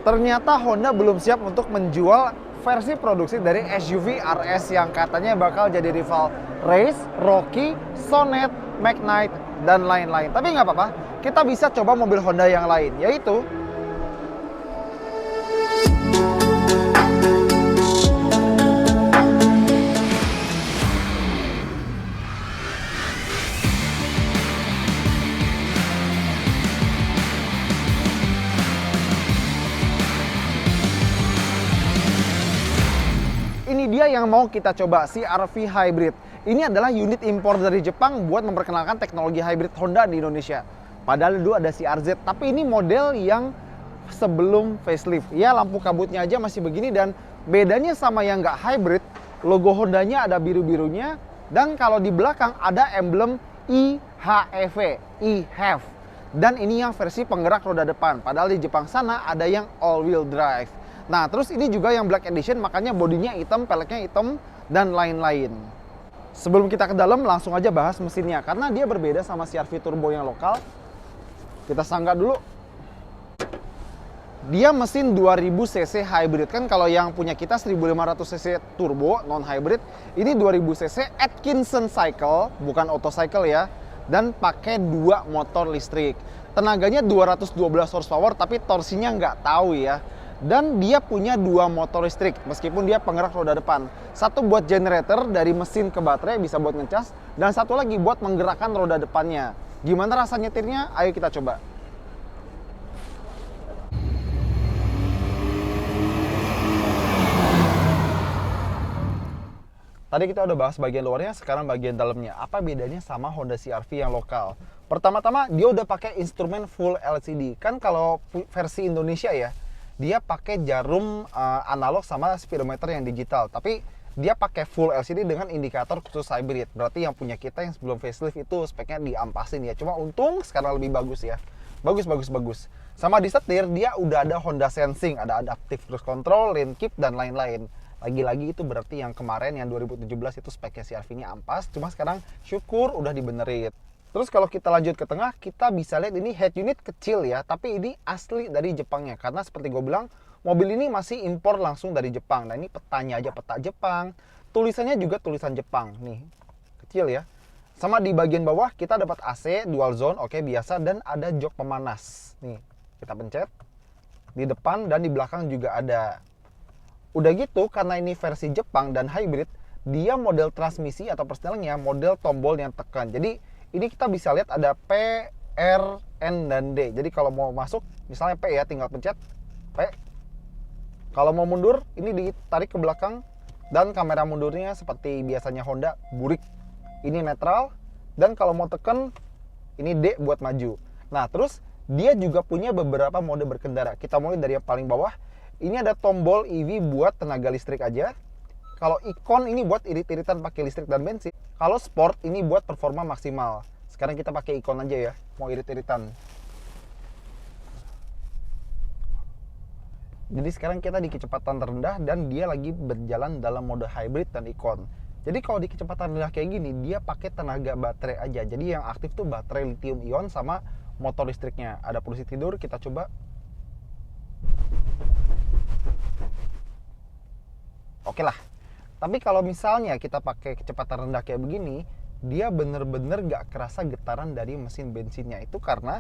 Ternyata Honda belum siap untuk menjual versi produksi dari SUV RS yang katanya bakal jadi rival Race, Rocky, Sonet, Magnite, dan lain-lain. Tapi nggak apa-apa, kita bisa coba mobil Honda yang lain, yaitu ini dia yang mau kita coba, CR-V Hybrid. Ini adalah unit impor dari Jepang buat memperkenalkan teknologi hybrid Honda di Indonesia. Padahal dulu ada CR-Z, tapi ini model yang sebelum facelift. Ya, lampu kabutnya aja masih begini, dan bedanya sama yang nggak hybrid, logo Hondanya ada biru-birunya, dan kalau di belakang ada emblem IHEV, IHEV. Dan ini yang versi penggerak roda depan, padahal di Jepang sana ada yang all-wheel drive. Nah, terus ini juga yang Black Edition, makanya bodinya hitam, peleknya hitam, dan lain-lain. Sebelum kita ke dalam, langsung aja bahas mesinnya, karena dia berbeda sama CR-V Turbo yang lokal. Kita sanggah dulu. Dia mesin 2000 cc hybrid, kan kalau yang punya kita 1500 cc turbo non hybrid, ini 2000 cc Atkinson cycle, bukan auto cycle ya, dan pakai 2 motor listrik. Tenaganya 212 horsepower, tapi torsinya nggak tahu ya. Dan dia punya 2 motor listrik, meskipun dia penggerak roda depan. Satu buat generator dari mesin ke baterai, bisa buat ngecas, dan satu lagi buat menggerakkan roda depannya. Gimana rasa nyetirnya? Ayo kita coba. Tadi kita udah bahas bagian luarnya, sekarang bagian dalamnya. Apa bedanya sama Honda CR-V yang lokal? Pertama-tama, dia udah pakai instrumen full LCD. Kan kalau versi Indonesia ya, dia pakai jarum analog sama speedometer yang digital, tapi dia pakai full LCD dengan indikator khusus hybrid. Berarti yang punya kita yang sebelum facelift itu speknya diampasin ya. Cuma untung sekarang lebih bagus ya. Bagus. Sama di setir dia udah ada Honda Sensing, ada adaptive cruise control, lane keep, dan lain-lain. Lagi-lagi itu berarti yang kemarin yang 2017 itu speknya CR-V-nya ampas, cuma sekarang syukur udah dibenerin. Terus kalau kita lanjut ke tengah, kita bisa lihat ini head unit kecil ya, tapi ini asli dari Jepangnya. Karena seperti gue bilang, mobil ini masih impor langsung dari Jepang. Nah ini petanya aja peta Jepang, tulisannya juga tulisan Jepang. Nih, kecil ya. Sama di bagian bawah kita dapat AC, dual zone, oke biasa, dan ada jok pemanas. Nih, kita pencet. Di depan dan di belakang juga ada. Udah gitu, karena ini versi Jepang dan hybrid, dia model transmisi atau persnelingnya model tombol yang tekan. Jadi ini kita bisa lihat ada P, R, N, dan D. Jadi kalau mau masuk, misalnya P ya, tinggal pencet P. Kalau mau mundur, ini ditarik ke belakang. Dan kamera mundurnya seperti biasanya Honda, burik. Ini netral. Dan kalau mau tekan, ini D buat maju. Nah, terus dia juga punya beberapa mode berkendara. Kita mulai dari yang paling bawah. Ini ada tombol EV buat tenaga listrik aja. Kalau ikon ini buat irit-iritan pakai listrik dan bensin. Kalau sport ini buat performa maksimal. Sekarang kita pakai ikon aja ya, mau irit-iritan. Jadi sekarang kita di kecepatan terendah dan dia lagi berjalan dalam mode hybrid dan ikon. Jadi kalau di kecepatan rendah kayak gini, dia pakai tenaga baterai aja. Jadi yang aktif tuh baterai lithium ion sama motor listriknya. Ada posisi tidur, kita coba. Oke lah. Tapi kalau misalnya kita pakai kecepatan rendah kayak begini, dia bener-bener gak kerasa getaran dari mesin bensinnya. Itu karena,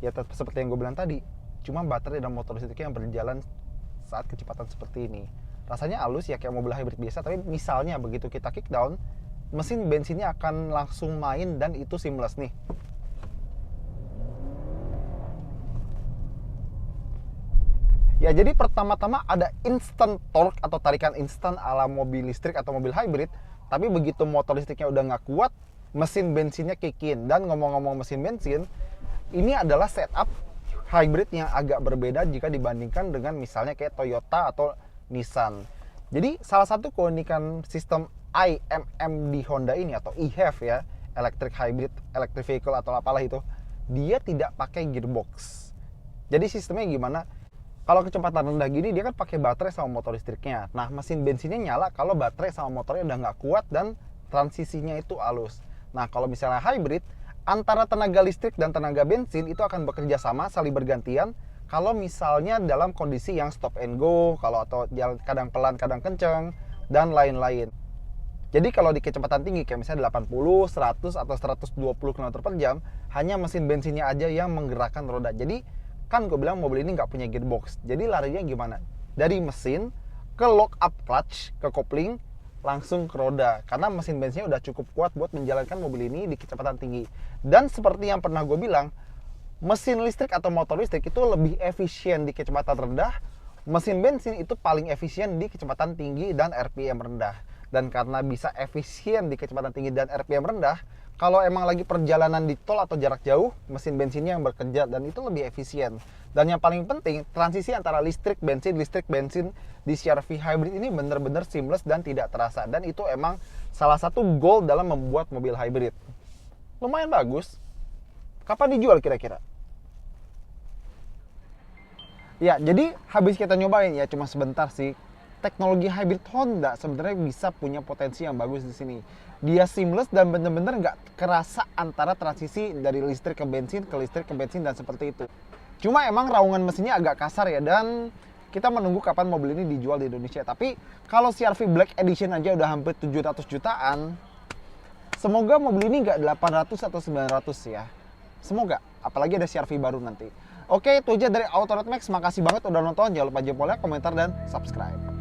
ya seperti yang gue bilang tadi, cuma baterai dan motor listriknya yang berjalan saat kecepatan seperti ini. Rasanya halus ya kayak mobil hybrid biasa, tapi misalnya begitu kita kick down, mesin bensinnya akan langsung main dan itu seamless nih. Ya jadi pertama-tama ada instant torque atau tarikan instan ala mobil listrik atau mobil hybrid. Tapi begitu motor listriknya udah nggak kuat, mesin bensinnya kick in. Dan ngomong-ngomong mesin bensin, ini adalah setup hybrid yang agak berbeda jika dibandingkan dengan misalnya kayak Toyota atau Nissan. Jadi salah satu keunikan sistem IMM di Honda ini atau eHEV ya, electric hybrid, electric vehicle atau apalah itu, dia tidak pakai gearbox. Jadi sistemnya gimana? Kalau kecepatan rendah gini dia kan pakai baterai sama motor listriknya. Nah mesin bensinnya nyala kalau baterai sama motornya udah nggak kuat dan transisinya itu halus. Nah kalau misalnya hybrid, antara tenaga listrik dan tenaga bensin itu akan bekerja sama, saling bergantian. kalau misalnya dalam kondisi yang stop and go, kalau atau jalan kadang pelan kadang kenceng dan lain-lain. Jadi kalau di kecepatan tinggi kayak misalnya 80, 100 atau 120 km per jam, hanya mesin bensinnya aja yang menggerakkan roda. Jadi kan gue bilang mobil ini nggak punya gearbox. Jadi larinya gimana? Dari mesin ke lock up clutch, ke kopling, langsung ke roda. Karena mesin bensinnya udah cukup kuat buat menjalankan mobil ini di kecepatan tinggi. Dan seperti yang pernah gue bilang, mesin listrik atau motor listrik itu lebih efisien di kecepatan rendah. Mesin bensin itu paling efisien di kecepatan tinggi dan RPM rendah. Dan karena bisa efisien di kecepatan tinggi dan RPM rendah, kalau emang lagi perjalanan di tol atau jarak jauh, mesin bensinnya yang bekerja dan itu lebih efisien. Dan yang paling penting, transisi antara listrik bensin di CR-V hybrid ini benar-benar seamless dan tidak terasa. Dan itu emang salah satu goal dalam membuat mobil hybrid. Lumayan bagus. Kapan dijual kira-kira? Ya, jadi habis kita nyobain ya cuma sebentar sih. Teknologi hybrid Honda sebenarnya bisa punya potensi yang bagus di sini. Dia seamless dan bener-bener nggak kerasa antara transisi dari listrik ke bensin dan seperti itu. Cuma emang raungan mesinnya agak kasar ya, dan kita menunggu kapan mobil ini dijual di Indonesia. Tapi kalau CR-V Black Edition aja udah hampir 700 jutaan, semoga mobil ini nggak 800 atau 900 ya. Semoga, apalagi ada CR-V baru nanti. Oke, itu aja dari Auto Max. Makasih banget udah nonton. Jangan lupa jempolnya, komentar, dan subscribe.